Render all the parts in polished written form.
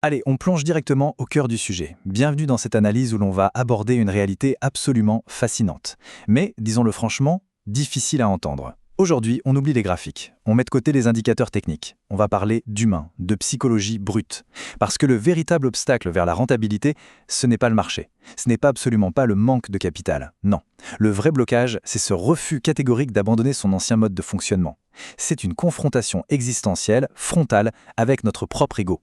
Allez, on plonge directement au cœur du sujet. Bienvenue dans cette analyse où l'on va aborder une réalité absolument fascinante. Mais, disons-le franchement, difficile à entendre. Aujourd'hui, on oublie les graphiques. On met de côté les indicateurs techniques. On va parler d'humain, de psychologie brute. Parce que le véritable obstacle vers la rentabilité, ce n'est pas le marché. Ce n'est pas absolument pas le manque de capital. Non. Le vrai blocage, c'est ce refus catégorique d'abandonner son ancien mode de fonctionnement. C'est une confrontation existentielle, frontale, avec notre propre ego.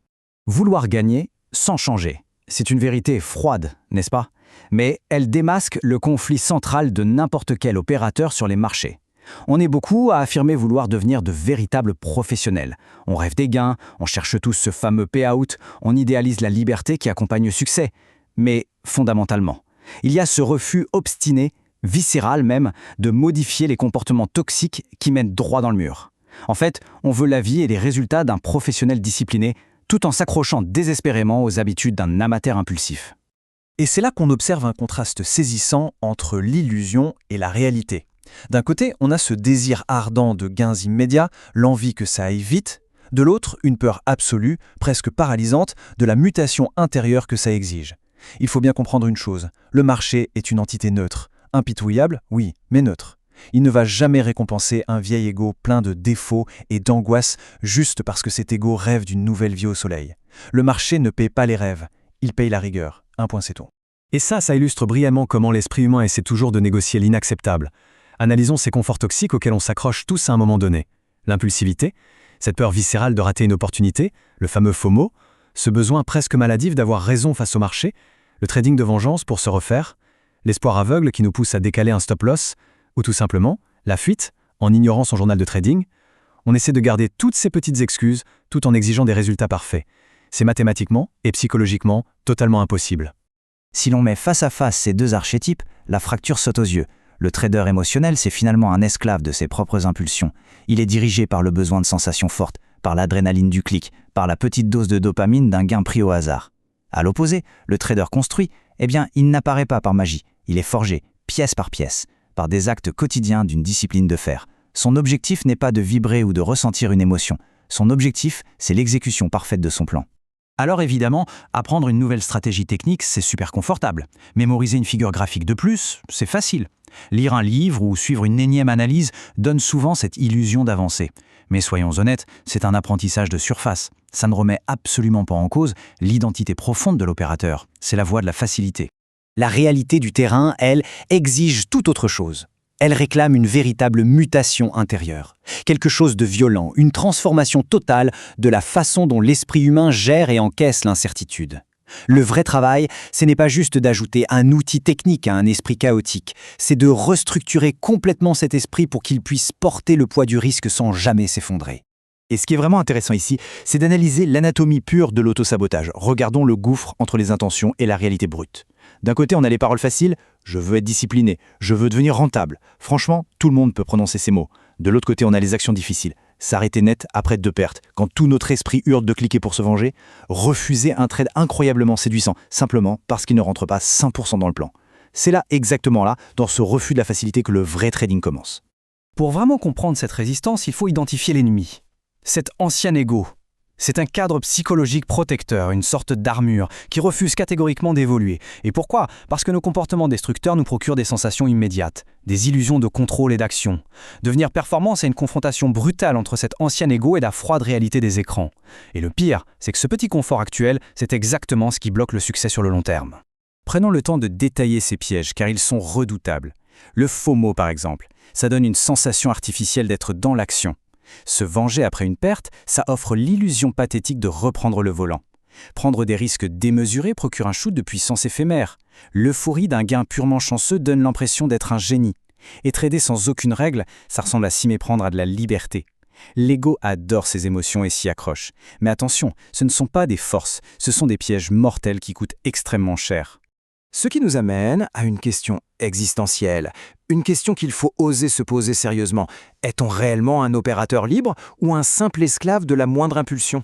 Vouloir gagner sans changer. C'est une vérité froide, n'est-ce pas? Mais elle démasque le conflit central de n'importe quel opérateur sur les marchés. On est beaucoup à affirmer vouloir devenir de véritables professionnels. On rêve des gains, on cherche tous ce fameux payout, on idéalise la liberté qui accompagne le succès. Mais fondamentalement, il y a ce refus obstiné, viscéral même, de modifier les comportements toxiques qui mènent droit dans le mur. En fait, on veut la vie et les résultats d'un professionnel discipliné, tout en s'accrochant désespérément aux habitudes d'un amateur impulsif. Et c'est là qu'on observe un contraste saisissant entre l'illusion et la réalité. D'un côté, on a ce désir ardent de gains immédiats, l'envie que ça aille vite. De l'autre, une peur absolue, presque paralysante, de la mutation intérieure que ça exige. Il faut bien comprendre une chose, le marché est une entité neutre. Impitoyable, oui, mais neutre. Il ne va jamais récompenser un vieil ego plein de défauts et d'angoisse juste parce que cet ego rêve d'une nouvelle vie au soleil. Le marché ne paie pas les rêves, il paye la rigueur. Un point c'est tout. Et ça illustre brillamment comment l'esprit humain essaie toujours de négocier l'inacceptable. Analysons ces conforts toxiques auxquels on s'accroche tous à un moment donné. L'impulsivité, cette peur viscérale de rater une opportunité, le fameux FOMO, ce besoin presque maladif d'avoir raison face au marché, le trading de vengeance pour se refaire, l'espoir aveugle qui nous pousse à décaler un stop-loss, ou tout simplement, la fuite, en ignorant son journal de trading. On essaie de garder toutes ces petites excuses tout en exigeant des résultats parfaits. C'est mathématiquement et psychologiquement totalement impossible. Si l'on met face à face ces deux archétypes, la fracture saute aux yeux. Le trader émotionnel, c'est finalement un esclave de ses propres impulsions. Il est dirigé par le besoin de sensations fortes, par l'adrénaline du clic, par la petite dose de dopamine d'un gain pris au hasard. À l'opposé, le trader construit, il n'apparaît pas par magie. Il est forgé, pièce par pièce, par des actes quotidiens d'une discipline de fer. Son objectif n'est pas de vibrer ou de ressentir une émotion. Son objectif, c'est l'exécution parfaite de son plan. Alors évidemment, apprendre une nouvelle stratégie technique, c'est super confortable. Mémoriser une figure graphique de plus, c'est facile. Lire un livre ou suivre une énième analyse donne souvent cette illusion d'avancer. Mais soyons honnêtes, c'est un apprentissage de surface. Ça ne remet absolument pas en cause l'identité profonde de l'opérateur. C'est la voie de la facilité. La réalité du terrain, elle, exige tout autre chose. Elle réclame une véritable mutation intérieure. Quelque chose de violent, une transformation totale de la façon dont l'esprit humain gère et encaisse l'incertitude. Le vrai travail, ce n'est pas juste d'ajouter un outil technique à un esprit chaotique, c'est de restructurer complètement cet esprit pour qu'il puisse porter le poids du risque sans jamais s'effondrer. Et ce qui est vraiment intéressant ici, c'est d'analyser l'anatomie pure de l'autosabotage. Regardons le gouffre entre les intentions et la réalité brute. D'un côté, on a les paroles faciles, je veux être discipliné, je veux devenir rentable. Franchement, tout le monde peut prononcer ces mots. De l'autre côté, on a les actions difficiles. S'arrêter net après 2 pertes, quand tout notre esprit hurle de cliquer pour se venger. Refuser un trade incroyablement séduisant, simplement parce qu'il ne rentre pas 100% dans le plan. C'est là, exactement là, dans ce refus de la facilité que le vrai trading commence. Pour vraiment comprendre cette résistance, il faut identifier l'ennemi. Cet ancien ego. C'est un cadre psychologique protecteur, une sorte d'armure, qui refuse catégoriquement d'évoluer. Et pourquoi? Parce que nos comportements destructeurs nous procurent des sensations immédiates, des illusions de contrôle et d'action. Devenir performant, c'est une confrontation brutale entre cet ancien ego et la froide réalité des écrans. Et le pire, c'est que ce petit confort actuel, c'est exactement ce qui bloque le succès sur le long terme. Prenons le temps de détailler ces pièges, car ils sont redoutables. Le FOMO, par exemple, ça donne une sensation artificielle d'être dans l'action. Se venger après une perte, ça offre l'illusion pathétique de reprendre le volant. Prendre des risques démesurés procure un shoot de puissance éphémère. L'euphorie d'un gain purement chanceux donne l'impression d'être un génie. Et trader sans aucune règle, ça ressemble à s'y méprendre à de la liberté. L'ego adore ses émotions et s'y accroche. Mais attention, ce ne sont pas des forces, ce sont des pièges mortels qui coûtent extrêmement cher. Ce qui nous amène à une question existentielle, une question qu'il faut oser se poser sérieusement. Est-on réellement un opérateur libre ou un simple esclave de la moindre impulsion ?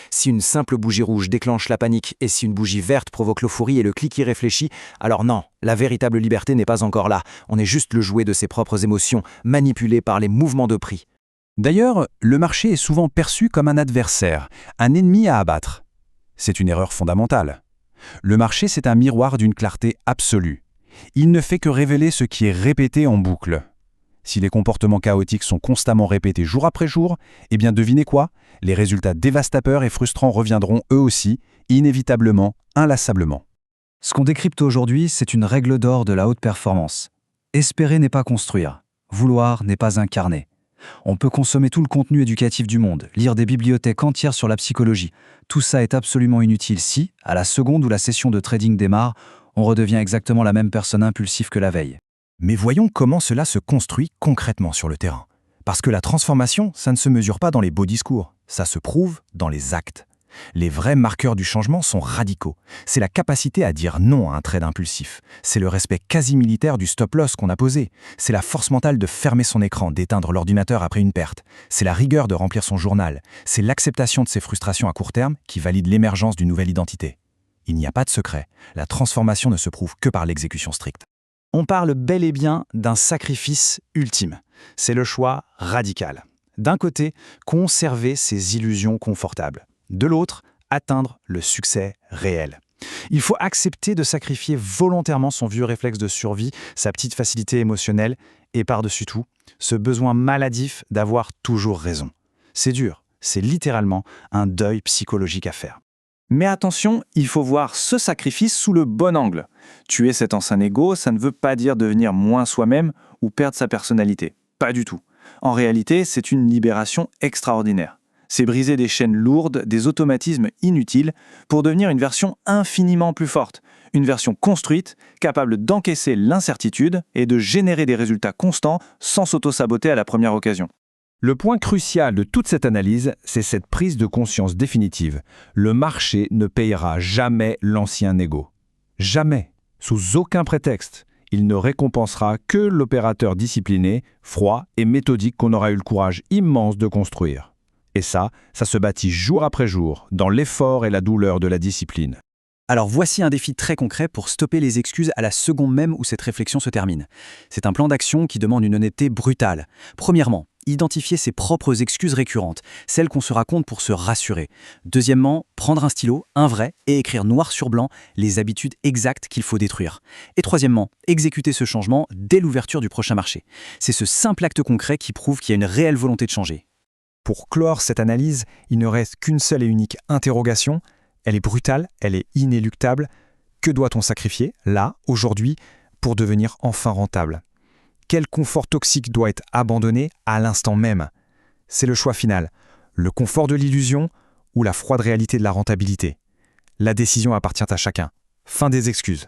Si une simple bougie rouge déclenche la panique et si une bougie verte provoque l'euphorie et le clic irréfléchi, alors non, la véritable liberté n'est pas encore là. On est juste le jouet de ses propres émotions, manipulé par les mouvements de prix. D'ailleurs, le marché est souvent perçu comme un adversaire, un ennemi à abattre. C'est une erreur fondamentale. Le marché, c'est un miroir d'une clarté absolue. Il ne fait que révéler ce qui est répété en boucle. Si les comportements chaotiques sont constamment répétés jour après jour, eh bien devinez quoi? Les résultats dévastateurs et frustrants reviendront eux aussi, inévitablement, inlassablement. Ce qu'on décrypte aujourd'hui, c'est une règle d'or de la haute performance. Espérer n'est pas construire. Vouloir n'est pas incarner. On peut consommer tout le contenu éducatif du monde, lire des bibliothèques entières sur la psychologie. Tout ça est absolument inutile si, à la seconde où la session de trading démarre, on redevient exactement la même personne impulsive que la veille. Mais voyons comment cela se construit concrètement sur le terrain. Parce que la transformation, ça ne se mesure pas dans les beaux discours, ça se prouve dans les actes. Les vrais marqueurs du changement sont radicaux. C'est la capacité à dire non à un trade impulsif. C'est le respect quasi militaire du stop-loss qu'on a posé. C'est la force mentale de fermer son écran, d'éteindre l'ordinateur après une perte. C'est la rigueur de remplir son journal. C'est l'acceptation de ses frustrations à court terme qui valide l'émergence d'une nouvelle identité. Il n'y a pas de secret. La transformation ne se prouve que par l'exécution stricte. On parle bel et bien d'un sacrifice ultime. C'est le choix radical. D'un côté, conserver ses illusions confortables. De l'autre, atteindre le succès réel. Il faut accepter de sacrifier volontairement son vieux réflexe de survie, sa petite facilité émotionnelle et par-dessus tout, ce besoin maladif d'avoir toujours raison. C'est dur, c'est littéralement un deuil psychologique à faire. Mais attention, il faut voir ce sacrifice sous le bon angle. Tuer cet ancien ego, ça ne veut pas dire devenir moins soi-même ou perdre sa personnalité. Pas du tout. En réalité, c'est une libération extraordinaire. C'est briser des chaînes lourdes, des automatismes inutiles, pour devenir une version infiniment plus forte, une version construite, capable d'encaisser l'incertitude et de générer des résultats constants sans s'auto-saboter à la première occasion. Le point crucial de toute cette analyse, c'est cette prise de conscience définitive. Le marché ne payera jamais l'ancien ego. Jamais, sous aucun prétexte. Il ne récompensera que l'opérateur discipliné, froid et méthodique qu'on aura eu le courage immense de construire. Et ça se bâtit jour après jour, dans l'effort et la douleur de la discipline. Alors voici un défi très concret pour stopper les excuses à la seconde même où cette réflexion se termine. C'est un plan d'action qui demande une honnêteté brutale. Premièrement, identifier ses propres excuses récurrentes, celles qu'on se raconte pour se rassurer. Deuxièmement, prendre un stylo, un vrai, et écrire noir sur blanc les habitudes exactes qu'il faut détruire. Et troisièmement, exécuter ce changement dès l'ouverture du prochain marché. C'est ce simple acte concret qui prouve qu'il y a une réelle volonté de changer. Pour clore cette analyse, il ne reste qu'une seule et unique interrogation. Elle est brutale, elle est inéluctable. Que doit-on sacrifier, là, aujourd'hui, pour devenir enfin rentable? Quel confort toxique doit être abandonné à l'instant même? C'est le choix final. Le confort de l'illusion ou la froide réalité de la rentabilité? La décision appartient à chacun. Fin des excuses.